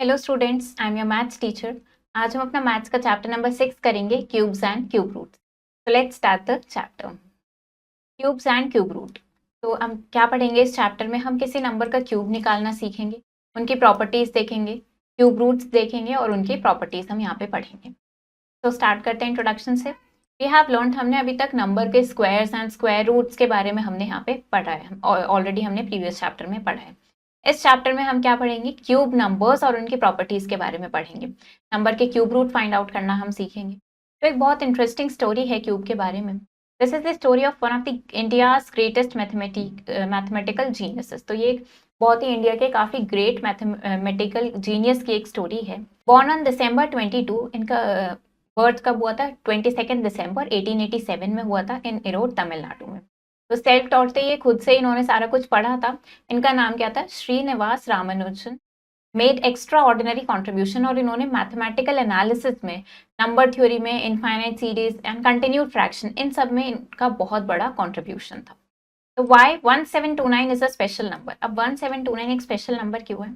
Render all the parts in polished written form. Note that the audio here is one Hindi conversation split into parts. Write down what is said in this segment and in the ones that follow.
Hello students, I am your maths teacher. आज हम अपना मैथ्स का चैप्टर नंबर 6 करेंगे, क्यूब्स एंड क्यूब रूट्स। तो let's start the chapter cubes and cube root. तो हम क्या पढ़ेंगे इस चैप्टर में? हम किसी नंबर का क्यूब निकालना सीखेंगे, उनकी प्रॉपर्टीज देखेंगे, क्यूब रूट्स देखेंगे और उनकी प्रॉपर्टीज हम यहाँ पे पढ़ेंगे। तो स्टार्ट करते हैं इंट्रोडक्शन से। वी हैव लर्न, हमने अभी तक नंबर के स्क्वायर्स एंड स्क्वायर रूट्स के बारे में हमने यहाँ पे पढ़ा है, ऑलरेडी हमने प्रीवियस चैप्टर में पढ़ा है। इस चैप्टर में हम क्या पढ़ेंगे? क्यूब नंबर्स और उनकी प्रॉपर्टीज के बारे में पढ़ेंगे। नंबर के क्यूब रूट फाइंड आउट करना हम सीखेंगे। तो एक बहुत इंटरेस्टिंग स्टोरी है क्यूब के बारे में। This is the story of one of the India's greatest mathematical geniuses. तो ये एक बहुत ही इंडिया के काफी ग्रेट मैथमेटिकल जीनियस की एक स्टोरी है। बॉर्न ऑन December 22, इनका बर्थ कब हुआ था? 22 दिसंबर 1887 में हुआ था इन इरोड, तमिलनाडु में। तो सेल्फ टॉट थे ये, खुद से इन्होंने सारा कुछ पढ़ा था। इनका नाम क्या था? Srinivasa Ramanujan. Made extraordinary contribution, और इन्होंने मैथमेटिकल एनालिसिस में, नंबर थ्योरी में, infinite series and continued fraction, इन सब में इनका बहुत बड़ा कॉन्ट्रीब्यूशन था। तो why 1729 is a special number? अब 1729 एक स्पेशल नंबर क्यों है?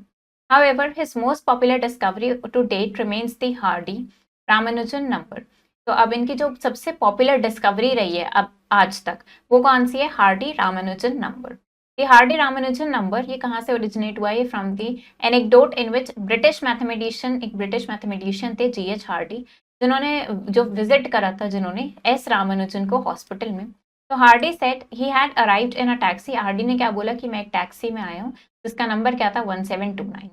However, his most popular discovery to date remains the Hardy Ramanujan number. तो अब इनकी जो सबसे पॉपुलर डिस्कवरी रही है अब आज तक, वो कौन सी है? Hardy Ramanujan number. ये हार्डी रामानुजन नंबर, ये कहाँ से ओरिजिनेट हुआ है? From the anecdote in which British mathematician, एक ब्रिटिश मैथमेटिशियन थे G.H. हार्डी, जिन्होंने जो विजिट करा था, जिन्होंने एस रामानुजन को हॉस्पिटल में। तो Hardy set he had arrived in a taxi. Hardy ने क्या बोला कि मैं एक टैक्सी में आया हूँ, जिसका नंबर क्या था? 1729।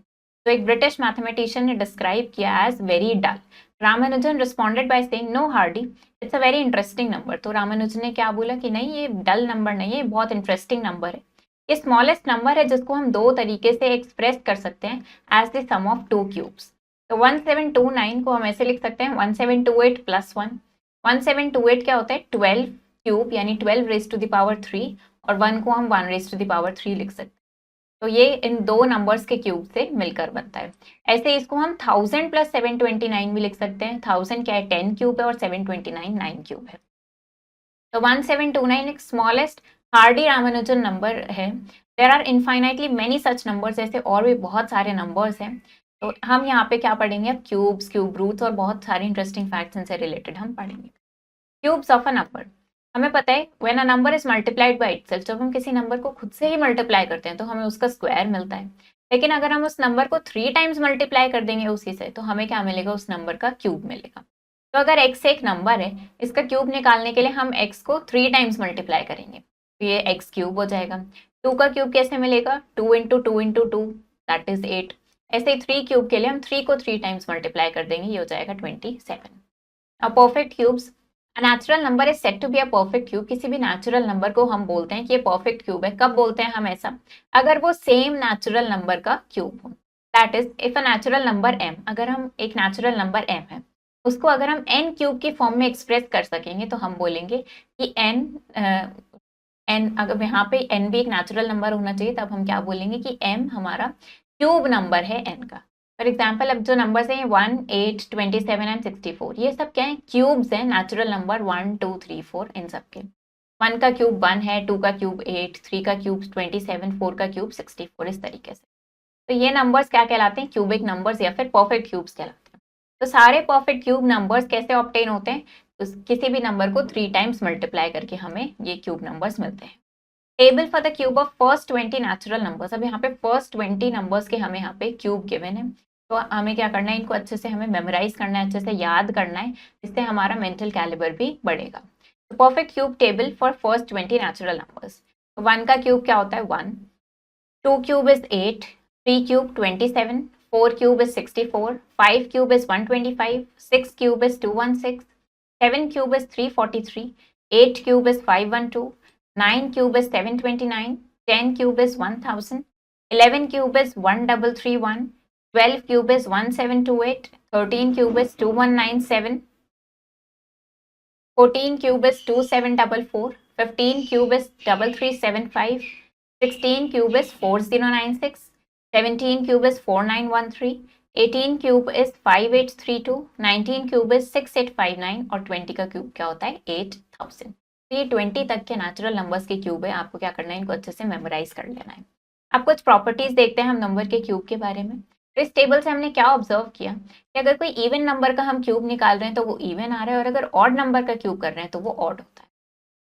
तो एक ब्रिटिश मैथमेटिशियन ने डिस्क्राइब किया as very dull. Ramanujan responded by saying no Hardy, it's a very interesting number. तो रामानुजन ने क्या बोला कि नहीं, ये डल नंबर नहीं है, बहुत इंटरेस्टिंग नंबर है। ये स्मॉलेस्ट नंबर है जिसको हम दो तरीके से एक्सप्रेस कर सकते हैं, as the sum of two cubes. तो 1729 को हम ऐसे लिख सकते हैं 1728 प्लस 1। 1728 क्या होता है? 12 क्यूब, यानी 12 रेज टू द पावर 3, और 1 को हम 1 रेज टू द पावर 3 लिख सकते हैं। तो ये इन दो नंबर्स के क्यूब से मिलकर बनता है। ऐसे इसको हम 1000 प्लस 729 भी लिख सकते हैं। 1000 क्या है? 10 क्यूब है, और 729 9 क्यूब है। तो 1729 एक स्मॉलेस्ट हार्डी रामानुजन नंबर है। There are infinitely many such numbers, ऐसे और भी बहुत सारे नंबर्स हैं। तो हम यहाँ पे क्या पढ़ेंगे अब? क्यूब्स, क्यूब रूट्स और बहुत सारे इंटरेस्टिंग फैक्ट्स इनसे रिलेटेड हम पढ़ेंगे। क्यूब्स ऑफ अ नंबर, हमें पता है when a number is multiplied by itself, जब हम किसी नंबर को खुद से ही मल्टीप्लाई करते हैं तो हमें उसका स्क्वायर मिलता है। लेकिन अगर हम उस नंबर को 3 टाइम्स मल्टीप्लाई कर देंगे उसी से, तो हमें क्या मिलेगा? उस नंबर का क्यूब मिलेगा। तो अगर x एक नंबर है, इसका क्यूब निकालने के लिए हम x को 3 टाइम्स मल्टीप्लाई करेंगे, तो ये x क्यूब हो जाएगा। 2 का क्यूब कैसे मिलेगा? 2 into two into two, that is 8। ऐसे ही 3 क्यूब के लिए हम 3 को 3 टाइम्स मल्टीप्लाई कर देंगे, ये हो जाएगा 27। अब perfect cubes, a natural number is said to be a perfect cube. किसी भी नेचुरल नंबर को हम बोलते हैं कि ये परफेक्ट क्यूब है। कब बोलते हैं हम ऐसा? अगर वो सेम नेचुरल नंबर का क्यूब हो। That is if a natural number m, अगर हम एक नेचुरल नंबर m है, उसको अगर हम n क्यूब की फॉर्म में एक्सप्रेस कर सकेंगे, तो हम बोलेंगे कि n, अगर यहाँ पे n भी एक नेचुरल नंबर होना चाहिए, तब हम क्या बोलेंगे कि m हमारा क्यूब नंबर है n का। फॉर एग्जाम्पल, अब जो नंबर्स हैं 1, 8, 27 एंड 64, ये सब क्या है? क्यूब्स हैं, नेचुरल नंबर 1, 2, 3, 4 इन सब के। 1 का क्यूब 1 है, 2 का क्यूब 8, 3 का क्यूब 27, 4 का क्यूब 64, इस तरीके से। तो ये नंबर्स क्या कहलाते हैं? क्यूबिक नंबर्स या फिर परफेक्ट क्यूब्स कहलाते हैं। तो सारे परफेक्ट क्यूब नंबर्स कैसे ऑब्टेन होते हैं? तो किसी भी नंबर को 3 टाइम्स मल्टीप्लाई करके हमें ये क्यूब नंबर्स मिलते हैं। Table for the cube of first 20 natural numbers. अब यहाँ पे फर्स्ट 20 नंबर्स के हमें यहाँ पे क्यूब गिवन है, तो हमें क्या करना है? इनको अच्छे से हमें मेमोराइज करना है, अच्छे से याद करना है, इससे हमारा मेंटल कैलिबर भी बढ़ेगा। तो perfect cube table for first 20 natural numbers. 1 का क्यूब क्या होता है? 1। 2 cube is 8, 3 cube 27, 4 cube is 64, 5 cube is 125, 6 cube is 216, 7 cube is 343, 8 cube is 512, 9 cube is 729, 10 cube is 1000, 11 cube is 1331, 12 cube is 1728, 13 cube is 2197, 14 cube is 2744, 15 cube is 3375, 16 cube is 4096, 17 cube is 4913, 18 cube is 5832, 19 cube is 6859, और 20 का क्यूब क्या होता है? 8000। तो ये 20 तक के नेचुरल नंबर्स के क्यूब है। आपको क्या करना है? इनको अच्छे से मेमोराइज कर लेना है। अब कुछ प्रॉपर्टीज देखते हैं हम नंबर के क्यूब के बारे में। इस टेबल से हमने क्या ऑब्जर्व किया कि अगर कोई इवन नंबर का हम क्यूब निकाल रहे हैं तो वो इवन आ रहा है, और अगर ऑड नंबर का क्यूब कर रहे हैं तो वो ऑड होता है।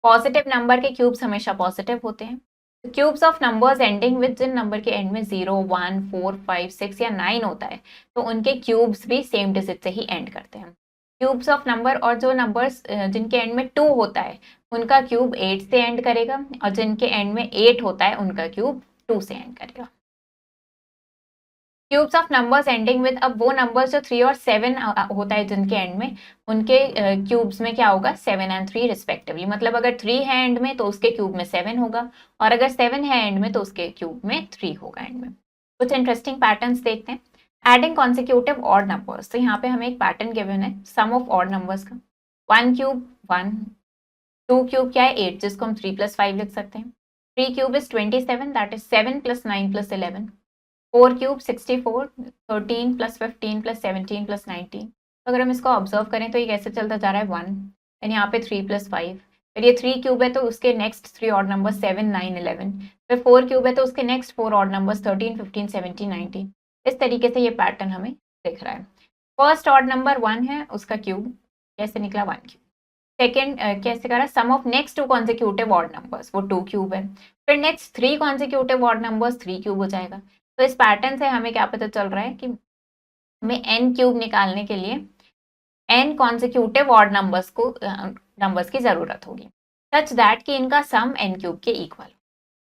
पॉजिटिव नंबर के क्यूब्स हमेशा पॉजिटिव होते हैं। Cubes of numbers ending with जिन नंबर के एंड में 0, 1, 4, 5, 6 या 9 होता है तो उनके क्यूब्स भी सेम डिजिट से ही एंड करते हैं। क्यूब्स ऑफ नंबर और जो नंबर्स जिनके एंड में 2 होता है उनका क्यूब 8 से एंड करेगा, और जिनके एंड में 8 होता है उनका क्यूब 2 से एंड करेगा। Cubes of numbers ending with, अब वो नंबर्स जो 3 और 7 होता है जिनके एंड में, उनके क्यूब्स में क्या होगा 7 एंड 3 रिस्पेक्टिवली। मतलब अगर 3 है एंड में तो उसके क्यूब में 7 होगा, और अगर 7 है एंड में तो उसके क्यूब में 3 होगा एंड में। कुछ इंटरेस्टिंग पैटर्न्स देखते हैं। एडिंग कॉन्सिक्यूटिव ऑड नंबर्स, तो यहाँ पे हमें एक पैटर्न गिवन है सम ऑफ ऑड नंबर्स का। 1 क्यूब 1, 2 क्यूब क्या है 8 जिसको हम 3 + 5 लिख सकते हैं। 3 cube is 27, that is 7 + 9 + 11। 4 cube 64, 13 + 15 + 17 + 19। तो अगर हम इसको ऑब्जर्व करें तो ये कैसे चलता जा रहा है 1, एंड यहाँ पे 3 + 5, फिर ये 3 क्यूब है तो उसके नेक्स्ट 3 ऑड नंबर 7, 9, 11, फिर 4 क्यूब है तो उसके नेक्स्ट 4 ऑड नंबर्स 13, 15, 17, 19। इस तरीके से ये पैटर्न हमें दिख रहा है। फर्स्ट ऑड नंबर 1 है, उसका क्यूब कैसे निकला 1 क्यूब। सेकेंड कैसे करा sum of next 2 consecutive odd numbers, वो 2 क्यूब है। फिर next 3 consecutive odd numbers 3 cube हो जाएगा। तो इस पैटर्न से हमें क्या पता चल रहा है कि हमें n क्यूब निकालने के लिए n कॉन्सिक्यूटिव ऑड नंबर्स की जरूरत होगी, सच दैट कि इनका सम n क्यूब के equal.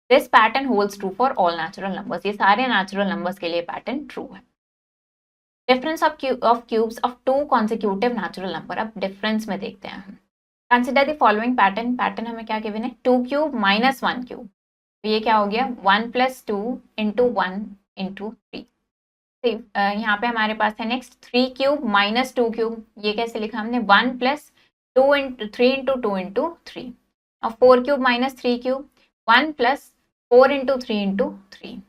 This pattern holds true for all natural numbers, ये सारे नेचुरल नंबर्स के लिए पैटर्न ट्रू है। Difference of cubes of 2 consecutive natural number, अब डिफरेंस में देखते हैं हम। कंसिडर द फॉलोइंग पैटर्न हमें क्या गिवन है 2 क्यूब - 1 क्यूब, तो ये क्या हो गया 1 + 2 × 1 × 3। यहाँ पे हमारे पास है नेक्स्ट 3 क्यूब - 2 क्यूब, ये कैसे लिखा हमने 1 + 2 × 3 × 2 × 3। और 4 क्यूब - 3 क्यूब 1 + 4 × 3 × 3।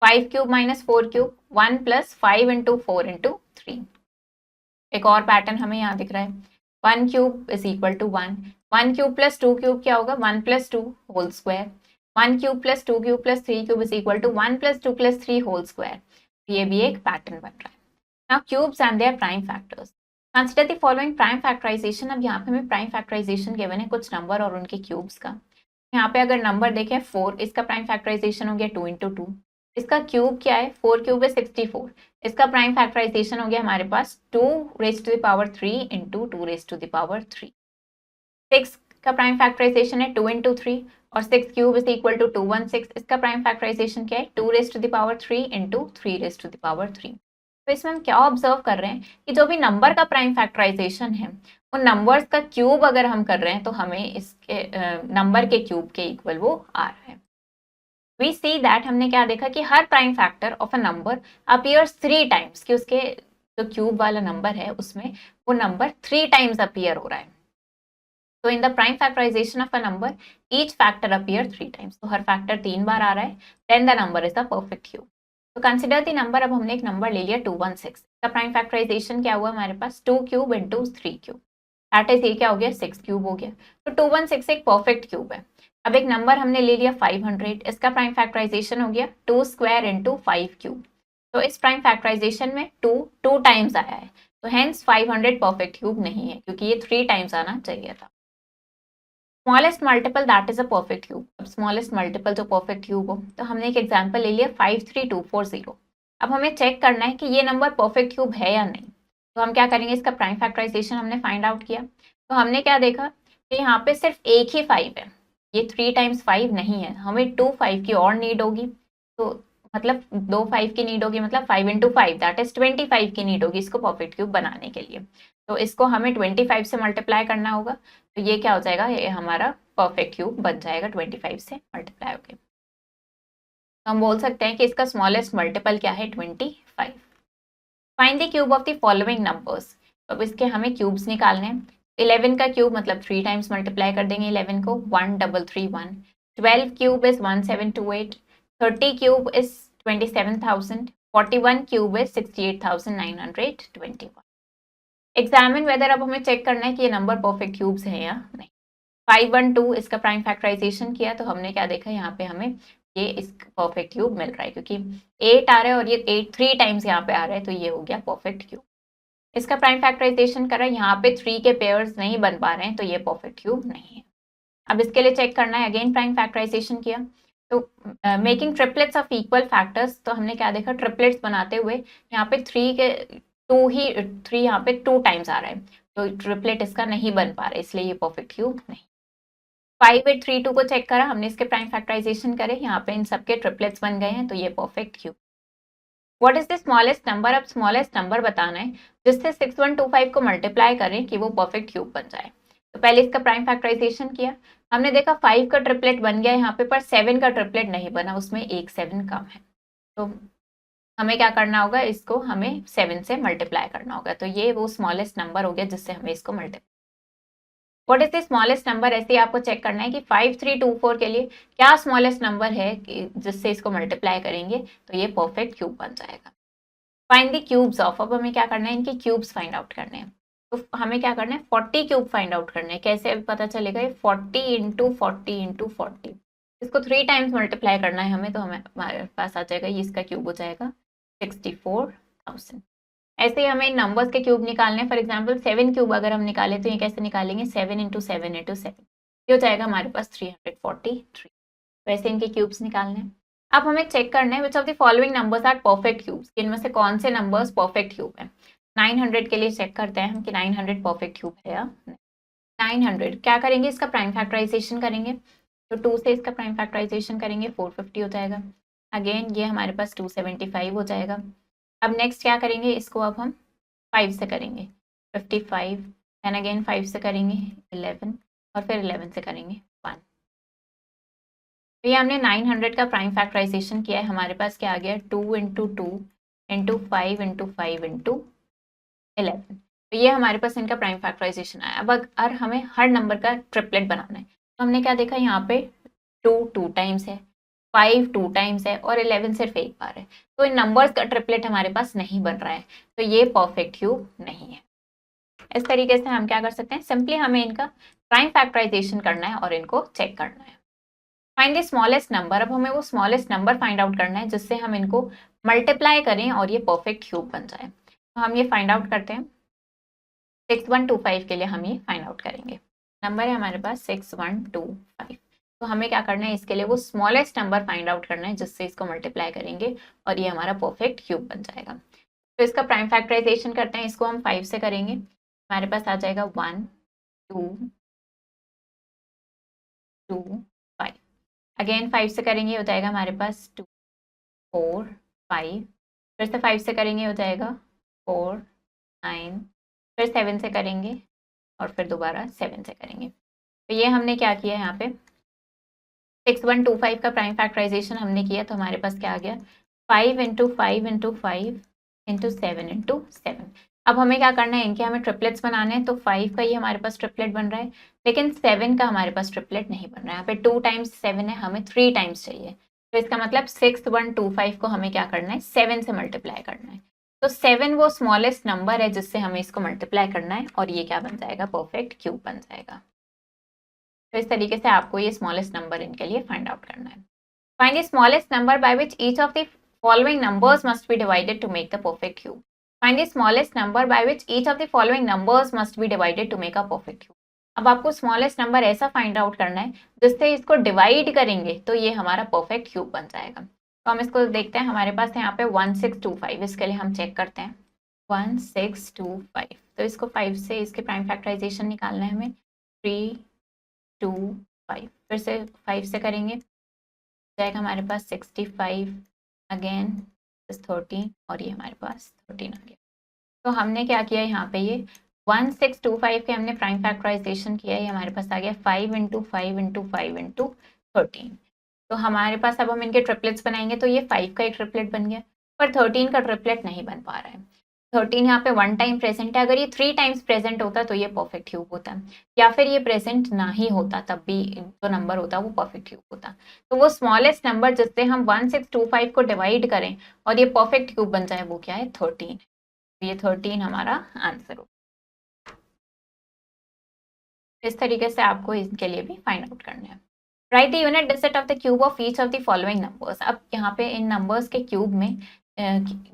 5 cube - 4 cube 1 + 5 × 4 × 3। एक और पैटर्न हमें यहाँ दिख रहा है 1 क्यूब = 1, 1 क्यूब + 2 क्यूब क्या होगा 1 + 2 whole square, 1 cube + 2 cube + 3 cube = 1 + 2 + 3 whole square. ये भी एक पैटर्न बन रहा है। Now cubes and their prime factors, consider the following prime factorisation. अब यहाँ पे हमें प्राइम फैक्टराइजेशन गिवन है कुछ नंबर और उनके क्यूब्स का। यहाँ पे अगर नंबर देखें 4, इसका प्राइम फैक्टराइजेशन हो गया 2 × 2। इसका क्यूब क्या है 4 क्यूब है 64, इसका प्राइम फैक्टराइजेशन हो गया हमारे पास 2 raised to the power 3 × 2 raised to the power 3। 6 का प्राइम फैक्टराइजेशन है 2 × 3, और 6 क्यूब = 216, इसका प्राइम फैक्टराइजेशन क्या है 2 raised to the power 3 × 3 raised to the power 3। तो इसमें हम क्या ऑब्जर्व कर रहे हैं कि जो भी नंबर का प्राइम फैक्टराइजेशन है उन नंबर्स का क्यूब अगर हम कर रहे हैं तो हमें इसके नंबर के क्यूब के इक्वल वो आ रहा है। वी सी दैट, हमने क्या देखा कि हर prime factor of a number appears 3 times, कि उसके जो क्यूब वाला नंबर है उसमें वो नंबर 3 टाइम्स अपीयर हो रहा है। तो in the prime factorisation of a number each factor appear 3 times, तो हर फैक्टर 3 बार आ रहा है, then the number is the perfect cube. तो कंसिडर द नंबर, अब हमने एक नंबर ले लिया 216, इसका प्राइम फैक्टराइजेशन क्या हुआ हमारे पास 2 क्यूब × 3 क्यूब, दैट इज ये क्या हो गया 6 क्यूब हो गया। तो 216 एक परफेक्ट क्यूब है। अब एक नंबर हमने ले लिया 500, इसका प्राइम फैक्टराइजेशन हो गया 2 स्क्वायर × 5 क्यूब, तो इस प्राइम फैक्टराइजेशन में 2 टाइम्स आया है, तो हेंस 500 परफेक्ट क्यूब नहीं है क्योंकि ये 3 टाइम्स आना चाहिए था। Smallest multiple that is a perfect cube, अब स्मॉलेस्ट मल्टीपल जो परफेक्ट क्यूब हो, तो हमने एक एग्जांपल ले लिया 53240। अब हमें चेक करना है कि ये नंबर परफेक्ट क्यूब है या नहीं। तो हम क्या करेंगे, इसका प्राइम फैक्टराइजेशन हमने फाइंड आउट किया, तो हमने क्या देखा कि यहाँ पे सिर्फ एक ही 5 है, ये 3 टाइम्स 5 नहीं है, हमें 2 5 की और नीड होगी। तो मतलब 2 5 की नीड होगी, मतलब 5 × 5 दैट इज 25 की नीड होगी इसको परफेक्ट क्यूब बनाने के लिए। तो इसको हमें 25 से मल्टीप्लाई करना होगा, तो ये क्या हो जाएगा, ये हमारा परफेक्ट क्यूब बन जाएगा 25 से मल्टीप्लाई होके। तो हम बोल सकते हैं कि इसका स्मॉलेस्ट मल्टीपल क्या है 25। Find the cube of the following numbers, अब इसके हमें क्यूब्स निकालने हैं। 11 का क्यूब मतलब 3 टाइम्स मल्टीप्लाई कर देंगे 11 को 1331। 12 cube is 1728। 30 cube is 27,000। 41 cube is 68,921। Examine whether, अब हमें चेक करना है कि ये नंबर परफेक्ट क्यूब्स हैं या नहीं। 512 इसका प्राइम फैक्टराइजेशन किया तो हमने क्या देखा, यहाँ पे हमें ये इस परफेक्ट क्यूब मिल रहा है, क्योंकि 8 आ रहा है और ये 8 3 टाइम्स यहाँ पे आ रहा है, तो ये हो गया परफेक्ट क्यूब। इसका प्राइम फैक्टराइजेशन करा, यहाँ पे 3 के पेयर्स नहीं बन पा रहे हैं, तो ये परफेक्ट क्यूब नहीं है। अब इसके लिए चेक करना है, अगेन प्राइम फैक्टराइजेशन किया, तो making triplets of equal factors, तो हमने क्या देखा, ट्रिपलेट्स बनाते हुए यहाँ पे 3 के 3 यहाँ पे 2 टाइम्स आ रहा है, तो ट्रिपलेट इसका नहीं बन पा रहा है, इसलिए ये परफेक्ट क्यूब नहीं। 5 8 3 2 को चेक करा हमने, इसके प्राइम फैक्टराइजेशन करे, यहाँ पे इन सबके ट्रिपलेट्स बन गए हैं, तो ये perfect cube. What is the smallest number, अब स्मॉलेस्ट नंबर बताना है जिससे 6125 को मल्टीप्लाई करें कि वो परफेक्ट क्यूब बन जाए। तो पहले इसका प्राइम फैक्टराइजेशन किया, हमने देखा 5 का ट्रिपलेट बन गया यहाँ पे, पर 7 का ट्रिपलेट नहीं बना, उसमें एक 7 कम है, तो हमें क्या करना होगा, इसको हमें 7 से मल्टीप्लाई करना होगा, तो ये वो स्मॉलेस्ट नंबर हो गया जिससे हमें इसको multiply. What is the smallest number, ऐसे ही आपको चेक करना है कि 5324 के लिए क्या स्मॉलेस्ट नंबर है कि जिससे इसको मल्टीप्लाई करेंगे तो ये परफेक्ट क्यूब बन जाएगा। फाइंड द क्यूब्स ऑफ, अब हमें क्या करना है, इनके क्यूब्स फाइंड आउट करने हैं, तो हमें क्या करना है, 40 क्यूब फाइंड आउट करने हैं। कैसे अभी पता चलेगा, ये 40 इंटू 40 इंटू 40, इसको 3 टाइम्स मल्टीप्लाई करना है हमें, तो हमारे पास आ जाएगा, ये इसका क्यूब हो जाएगा 64,000। ऐसे ही हमें नंबर्स के क्यूब निकालने हैं, फॉर एग्जाम्पल 7 क्यूब अगर हम निकाले तो ये कैसे निकालेंगे, 7 इंटू 7 इंटू 7, ये हो जाएगा हमारे पास 343। वैसे इनके क्यूब्स निकालने हैं। अब हमें चेक करना है which of the following numbers are perfect cubes, इनमें से कौन से नंबर्स परफेक्ट क्यूब हैं। 900 के लिए चेक करते हैं हम कि 900 परफेक्ट क्यूब है या नहीं। 900 क्या करेंगे, इसका प्राइम फैक्टराइजेशन करेंगे, तो 2 से इसका प्राइम फैक्टराइजेशन करेंगे 450 हो जाएगा। अगेन ये हमारे पास 275 हो जाएगा। अब नेक्स्ट क्या करेंगे, इसको अब हम 5 से करेंगे 55, एंड अगेन 5 से करेंगे 11, और फिर 11 से करेंगे 1। तो ये हमने 900 का प्राइम फैक्टराइजेशन किया है, हमारे पास क्या आ गया, 2 इंटू 2 इंटू 5 इंटू 5 इंटू 11, तो ये हमारे पास इनका प्राइम फैक्टराइजेशन आया। अब अगर हमें हर नंबर का ट्रिपलेट बनाना है, तो हमने क्या देखा, यहाँ पे 2 टाइम्स है, 5 2 टाइम्स है, और 11 सिर्फ एक बार है, तो इन नंबर्स का ट्रिपलेट हमारे पास नहीं बन रहा है, तो ये परफेक्ट क्यूब नहीं है। इस तरीके से हम क्या कर सकते हैं, सिंपली हमें इनका प्राइम फैक्टराइजेशन करना है और इनको चेक करना है। फाइंड द स्मॉलेस्ट नंबर, अब हमें वो स्मॉलेस्ट नंबर फाइंड आउट करना है जिससे हम इनको मल्टीप्लाई करें और ये परफेक्ट क्यूब बन जाए। तो हम ये फाइंड आउट करते हैं, 6125 के लिए हम ये फाइंड आउट करेंगे। नंबर है हमारे पास 6125, तो हमें क्या करना है, इसके लिए वो स्मॉलेस्ट नंबर फाइंड आउट करना है जिससे इसको मल्टीप्लाई करेंगे और ये हमारा परफेक्ट क्यूब बन जाएगा। तो इसका प्राइम फैक्टराइजेशन करते हैं, इसको हम 5 से करेंगे, हमारे पास आ जाएगा 1 2 2 5, अगेन 5 से करेंगे हो जाएगा हमारे पास 2 4 5, फिर से 5 से करेंगे हो जाएगा 4 9, फिर 7 से करेंगे और फिर दोबारा 7 से करेंगे। तो ये हमने क्या किया यहाँ पे, 6125 का प्राइम फैक्टराइजेशन हमने किया, तो हमारे पास क्या आ गया, 5 इंटू 5 इंटू 5 इंटू 7 इंटू 7। अब हमें क्या करना है, इनके हमें ट्रिपलेट्स बनाने हैं, तो 5 का ही हमारे पास ट्रिपलेट बन रहा है, लेकिन 7 का हमारे पास ट्रिपलेट नहीं बन रहा है। यहाँ पे 2 टाइम्स 7 है, हमें 3 टाइम्स चाहिए, तो इसका मतलब 6125 को हमें क्या करना है, 7 से मल्टीप्लाई करना है। तो 7 वो स्मॉलेस्ट नंबर है जिससे हमें इसको मल्टीप्लाई करना है, और ये क्या बन जाएगा, परफेक्ट क्यूब बन जाएगा। तो इस तरीके से आपको ये स्मॉलेस्ट नंबर इनके लिए फाइंड आउट करना है। Find the smallest number by which each of the following numbers must be divided to make the perfect cube. Find the smallest number by which each of the following numbers must be divided to make a perfect cube. अब आपको स्मॉलेस्ट नंबर ऐसा फाइंड आउट करना है जिससे इसको डिवाइड करेंगे तो ये हमारा परफेक्ट क्यूब बन जाएगा। तो हम इसको देखते हैं, हमारे पास है यहाँ पे 1625, इसके लिए हम चेक करते हैं 1625, तो इसको 5 से इसके प्राइम फैक्टराइजेशन निकालना है हमें, 3 2 5, फिर से 5 से करेंगे जाएगा हमारे पास 65, अगेन 13, और ये हमारे पास 13 आ गया। तो हमने क्या किया यहाँ पे, ये 1625 के हमने प्राइम फैक्टराइजेशन किया, ये हमारे पास आ गया 5 इंटू 5 इंटू 5 इंटू 13। तो हमारे पास अब हम इनके ट्रिपलेट्स बनाएंगे, तो ये 5 का एक ट्रिपलेट बन गया, पर 13 का ट्रिपलेट नहीं बन पा रहा है। 13 यहाँ पे 1 टाइम प्रेजेंट है, अगर ये 3 टाइम्स प्रेजेंट होता तो ये परफेक्ट क्यूब होता, या फिर ये प्रेजेंट ना ही होता तब भी जो नंबर होता वो परफेक्ट क्यूब होता। तो वो स्मॉलेस्ट नंबर जिससे हम 1625 को डिवाइड करें और ये परफेक्ट क्यूब बन जाए वो क्या है, 13। तो ये 13 हमारा आंसर हो। इस तरीके से आपको इनके लिए भी फाइंड आउट करना है। Right the unit digit of the cube of each of the following numbers. अब यहाँ पे इन नंबर्स के क्यूब में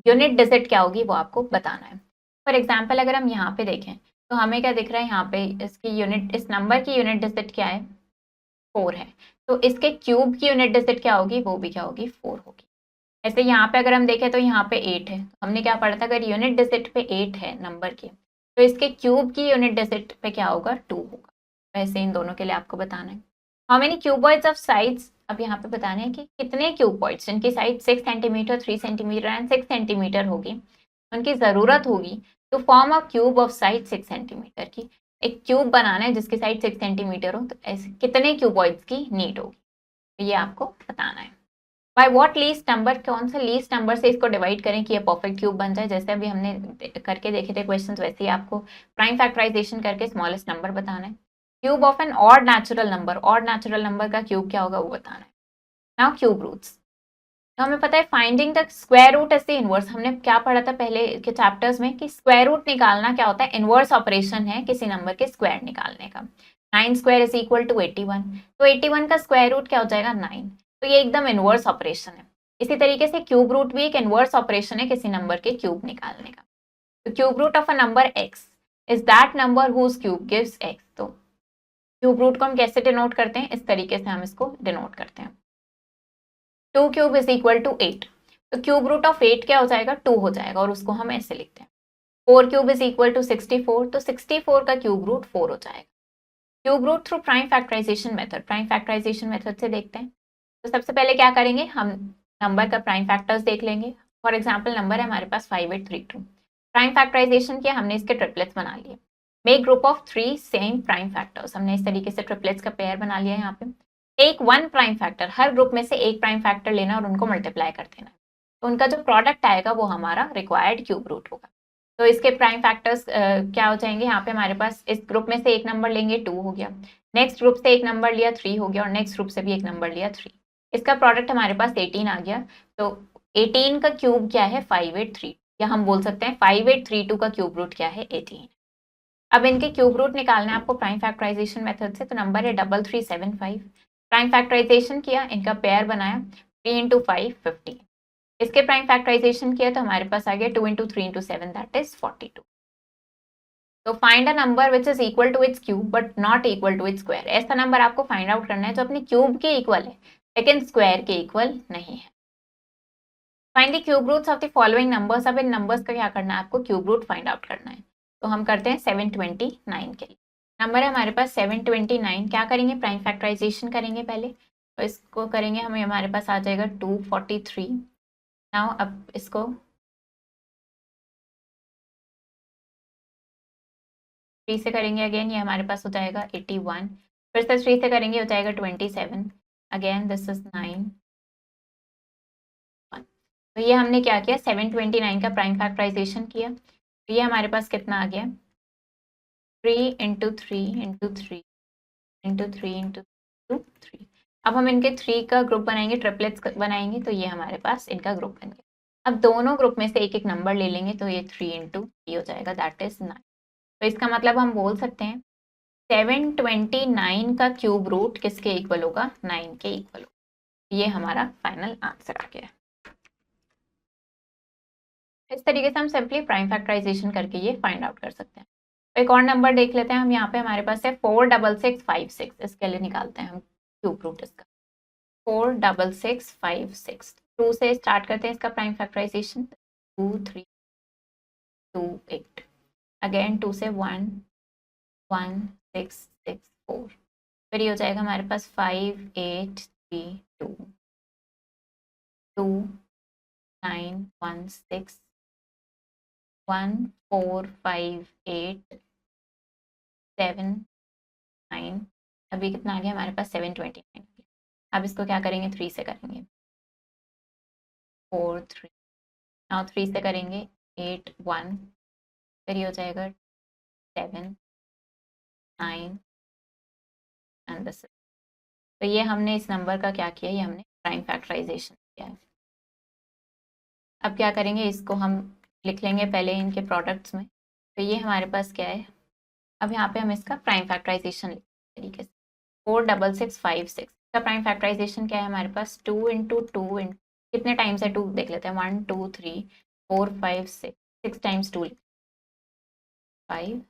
यूनिट डिजिट क्या होगी वो आपको बताना है। फॉर एग्जाम्पल अगर हम यहाँ पे देखें तो हमें क्या दिख रहा है, यहाँ पे इसकी यूनिट, इस नंबर की यूनिट डिजिट क्या है, 4 है। तो इसके क्यूब की यूनिट डिजिट क्या होगी, वो भी क्या होगी, 4 होगी। ऐसे यहाँ पे अगर हम देखें तो यहाँ पे 8 है, हमने क्या पढ़ा था, अगर यूनिट डिजिट पे 8 है नंबर की, तो इसके क्यूब की यूनिट डिजिट पे क्या होगा, 2 होगा। वैसे इन दोनों के लिए आपको बताना है। How many cuboids of sides, अब यहाँ पे बताना है कि कितने क्यूबॉइड्स जिनकी side 6 centimetre, 3 centimetre and 6 centimetre होगी, उनकी ज़रूरत होगी to form a cube of side 6 centimetre की। एक क्यूब बनाना है जिसकी साइड 6 सेंटीमीटर हो, तो ऐसे कितने क्यूबॉइड्स की नीड होगी, तो ये आपको बताना है। बाय व्हाट लीस्ट नंबर, कौन से लीस्ट नंबर से इसको डिवाइड करें कि ये परफेक्ट क्यूब बन जाए। जैसे अभी हमने करके देखे थे क्वेश्चन, वैसे ही आपको प्राइम फैक्टराइजेशन करके स्मॉलेस्ट नंबर बताना है। Cube of an odd natural number, odd natural number का क्यूब क्या होगा वो बताना है। नाउ क्यूब रूट्स, तो हमें पता है finding the square root as the inverse. हमने क्या पढ़ा था पहले के चैप्टर्स में कि स्क्वायर रूट निकालना क्या होता है, इनवर्स ऑपरेशन है किसी नंबर के स्क्वायर निकालने का। 9 स्क्वायर इज इक्वल टू 81, तो 81 का स्क्वायर रूट क्या हो जाएगा, 9। तो ये एकदम इनवर्स ऑपरेशन है। इसी तरीके से क्यूब रूट भी एक इनवर्स ऑपरेशन है किसी नंबर के क्यूब निकालने का। तो cube root of a number x is that number whose cube gives x। तो क्यूब रूट को हम कैसे डिनोट करते हैं, इस तरीके से हम इसको डिनोट करते हैं। 2 क्यूब इज इक्वल टू 8, तो क्यूब रूट ऑफ 8 क्या हो जाएगा, 2 हो जाएगा, और उसको हम ऐसे लिखते हैं। 4 क्यूब इज इक्वल टू 64, तो 64 का क्यूब रूट 4 हो जाएगा। Cube root through prime factorisation method, prime factorisation method से देखते हैं। तो सबसे पहले क्या करेंगे, हम नंबर का प्राइम फैक्टर्स देख लेंगे। फॉर एग्जाम्पल नंबर है हमारे पास 5832, प्राइम फैक्टराइजेशन किया हमने, इसके ट्रिपलेट्स बना लिए। Make group of 3 same prime factors, हमने इस तरीके से ट्रिपलेट्स का पेयर बना लिया यहाँ पे। एक 1 प्राइम फैक्टर, हर ग्रुप में से एक प्राइम फैक्टर लेना और उनको मल्टीप्लाई कर देना, तो उनका जो प्रोडक्ट आएगा वो हमारा रिक्वायर्ड क्यूब रूट होगा। तो इसके प्राइम फैक्टर्स क्या हो जाएंगे, यहाँ पे हमारे पास इस ग्रुप में से एक नंबर लेंगे 2 हो गया, नेक्स्ट ग्रुप से एक नंबर लिया 3 हो गया, और नेक्स्ट ग्रुप से भी एक नंबर लिया 3। इसका प्रोडक्ट हमारे पास 18 आ गया। तो 18 का क्यूब क्या है, 583, या हम बोल सकते हैं 5832 का क्यूब रूट क्या है, 18। अब इनके क्यूब रूट निकालना है आपको प्राइम फैक्टराइजेशन मेथड से। तो नंबर है 3375, प्राइम फैक्टराइजेशन किया, इनका पेयर बनाया, 3 इंटू 5 15। इसके प्राइम फैक्टराइजेशन किया तो हमारे पास आ गया 2 इंटू 3 इंटू 7 दैट इज 42। तो find a number which is equal to its cube but not equal to its square. ऐसा नंबर आपको फाइंड आउट करना है जो अपने क्यूब के इक्वल है लेकिन स्क्वायर के इक्वल नहीं है। Find the cube roots of the following numbers. अब इन नंबर्स का क्या करना है, आपको क्यूब रूट फाइंड आउट करना है। तो हम करते हैं 729 के लिए। नंबर है हमारे पास 729, क्या करेंगे, प्राइम फैक्टराइजेशन करेंगे पहले। तो इसको करेंगे, हमें हमारे पास आ जाएगा 243। नाउ अब इसको 3 से करेंगे अगेन, ये हमारे पास हो जाएगा 81। फिर से 3 से करेंगे हो जाएगा 27। Again this is 9। तो ये हमने क्या किया, 729 का प्राइम फैक्टराइजेशन किया। तो ये हमारे पास कितना आ गया, 3 इंटू 3 इंटू 3 इंटू 3 इंटू 3। अब हम इनके 3 का ग्रुप बनाएंगे, ट्रिपलेट्स बनाएंगे, तो ये हमारे पास इनका ग्रुप बन गया। अब दोनों ग्रुप में से एक एक नंबर ले लेंगे, तो ये 3 इंटू 3 हो जाएगा, दैट इज 9। तो इसका मतलब हम बोल सकते हैं 729 का क्यूब रूट किसके इक्वल होगा, 9 के इक्वल होगा। ये हमारा फाइनल आंसर आ गया। इस तरीके से हम सिंपली प्राइम फैक्टराइजेशन करके ये फाइंड आउट कर सकते हैं। एक और नंबर देख लेते हैं हम, यहाँ पे हमारे पास है 46656। इसके लिए निकालते हैं हम क्यूब रूट इसका, 46656। 2 से स्टार्ट करते हैं इसका प्राइम फैक्टराइजेशन, 2 3 2 8। अगेन 2 से 1 1 6 6 4। फिर ये हो जाएगा हमारे पास 5 8 3 2 2 9 1 6 1 4 5 8 7 9। अभी कितना आ गया हमारे पास, 729। अब इसको क्या करेंगे, 3 से करेंगे, 4 3। नाउ 3 से करेंगे 8 1। फिर ये हो जाएगा 7 9 एंड दिस। तो ये हमने इस नंबर का क्या किया, ये हमने प्राइम फैक्टराइजेशन किया है। अब क्या करेंगे, इसको हम लिख लेंगे पहले इनके प्रोडक्ट्स में। तो ये हमारे पास क्या है, अब यहाँ पे हम इसका प्राइम फैक्टराइजेशन लिख तरीके से, 46656। इसका प्राइम फैक्टराइजेशन क्या है हमारे पास, 2 इंटू टू कितने टाइम्स है 2 देख लेते हैं, 1 2 3 4 5 6, 6 टाइम्स 2 5,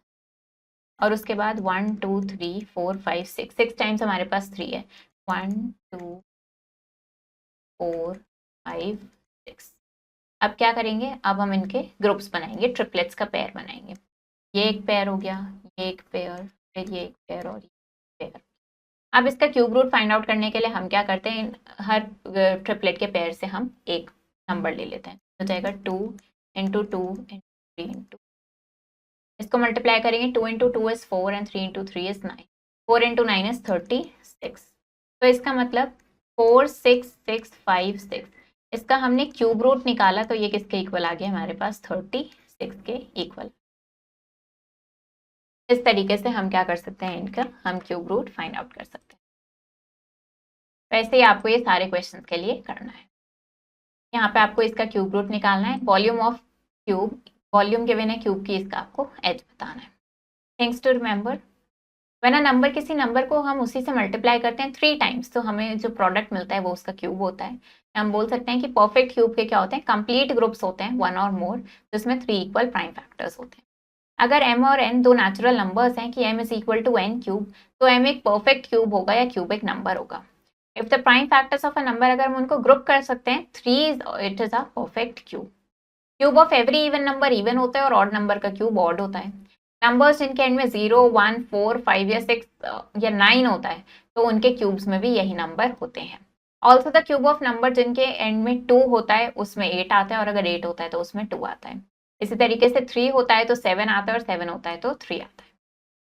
और उसके बाद 1 2 3 4 5 6, 6 टाइम्स हमारे पास 3 है, 1 2 4 5 6। अब क्या करेंगे, अब हम इनके ग्रुप्स बनाएंगे, ट्रिपलेट्स का पेयर बनाएंगे। ये एक पेयर हो गया, ये एक पेयर, फिर ये एक पेयर और ये पेयर। अब इसका क्यूब रूट फाइंड आउट करने के लिए हम क्या करते हैं, हर ट्रिपलेट के पेयर से हम एक नंबर ले लेते हैं, हो जाएगा 2 इंटू 2 इंटू 3 इंटू, इसको मल्टीप्लाई करेंगे, 2 into 2 is 4 and 3 into 3 is 9, 4 into 9 is 36। तो इसका मतलब 4 6 6 5 6, इसका हमने क्यूब रूट निकाला तो ये किसके इक्वल आ गया हमारे पास, 36 के इक्वल। इस तरीके से हम क्या कर सकते हैं, इनका हम क्यूब रूट फाइंड आउट कर सकते हैं। वैसे ही आपको ये सारे क्वेश्चंस के लिए करना है। यहाँ पे आपको इसका क्यूब रूट निकालना है, volume of cube, volume given है क्यूब की, इसका आपको एच बताना है। Things to remember, when a number, किसी नंबर को हम उसी से मल्टीप्लाई करते हैं 3 टाइम्स तो हमें जो प्रोडक्ट मिलता है वो उसका क्यूब होता है। हम बोल सकते हैं कि परफेक्ट क्यूब के क्या होते हैं, कंप्लीट ग्रुप्स होते हैं 1 और मोर, जिसमें 3 इक्वल प्राइम फैक्टर्स होते हैं। अगर m और n दो नेचुरल नंबर्स हैं कि m is equal to n cube, तो m एक परफेक्ट क्यूब होगा या क्यूबिक नंबर होगा। If the prime factors of a number, अगर हम उनको ग्रुप कर सकते हैं, 3 it is a perfect cube. Cube of every even number even होता है और ऑड नंबर का क्यूब ऑड होता है। नंबर्स जिनके एंड में 0 1 4 5 या 6 या 9 होता है, तो उनके क्यूब्स में भी यही नंबर होते हैं। Also the cube of number जिनके एंड में 2 होता है उसमें 8 आता है, और अगर 8 होता है तो उसमें 2 आता है। इसी तरीके से 3 होता है तो 7 आता है, और 7 होता है तो 3 आता है।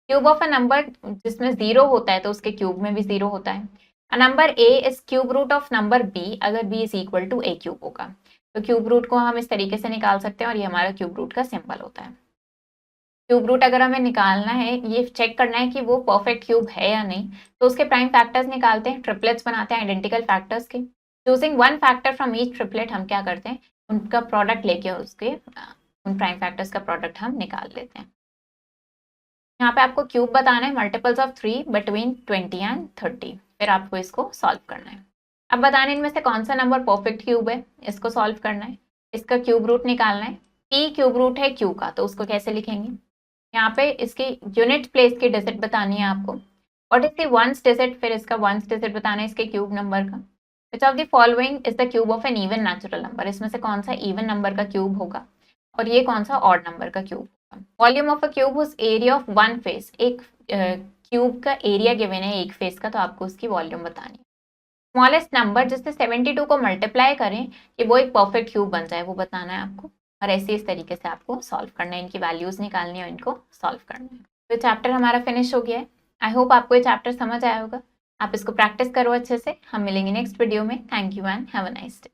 क्यूब ऑफ अ नंबर जिसमें 0 होता है तो उसके क्यूब में भी 0 होता है। A number a is cube root of number b अगर b is equal to a cube होगा। तो क्यूब रूट को हम इस तरीके से निकाल सकते हैं, और ये हमारा क्यूब रूट का सिंबल होता है। क्यूब रूट अगर हमें निकालना है, ये चेक करना है कि वो परफेक्ट क्यूब है या नहीं, तो उसके प्राइम फैक्टर्स निकालते हैं, ट्रिपलेट्स बनाते हैं आइडेंटिकल फैक्टर्स के। Choosing one factor from each triplet, हम क्या करते हैं, उनका प्रोडक्ट लेके उसके उन प्राइम फैक्टर्स का प्रोडक्ट हम निकाल लेते हैं। यहाँ पे आपको क्यूब बताना है, मल्टीपल्स ऑफ 3 बिटवीन 20 एंड 30, फिर आपको इसको सॉल्व करना है। अब बताना है इनमें से कौन सा नंबर परफेक्ट क्यूब है, इसको सॉल्व करना है, इसका क्यूब रूट निकालना है। p क्यूब रूट है q का, तो उसको कैसे लिखेंगे, यहाँ पे इसकी यूनिट प्लेस की डिजिट बतानी है आपको। What is the ones digit, फिर इसका वंस डिजिट बताना है इसके क्यूब नंबर का। Which of the following is the cube of an even natural number, इसमें से कौन सा इवन नंबर का क्यूब होगा, और ये कौन सा ऑड नंबर का क्यूब होगा। वॉल्यूम ऑफ अ क्यूब उस एरिया ऑफ वन फेस, एक क्यूब का एरिया गिवन है एक फेस का, तो आपको उसकी वॉल्यूम बतानी है। स्मॉलेस्ट नंबर जिससे 72 को मल्टीप्लाई करें कि वो एक परफेक्ट क्यूब बन जाए, वो बताना है आपको। और ऐसे इस तरीके से आपको सॉल्व करना है, इनकी वैल्यूज निकालनी है और इनको सॉल्व करना है। तो चैप्टर हमारा फिनिश हो गया है। आई होप आपको ये चैप्टर समझ आया होगा। आप इसको प्रैक्टिस करो अच्छे से। हम मिलेंगे नेक्स्ट वीडियो में। Thank you and have a nice day.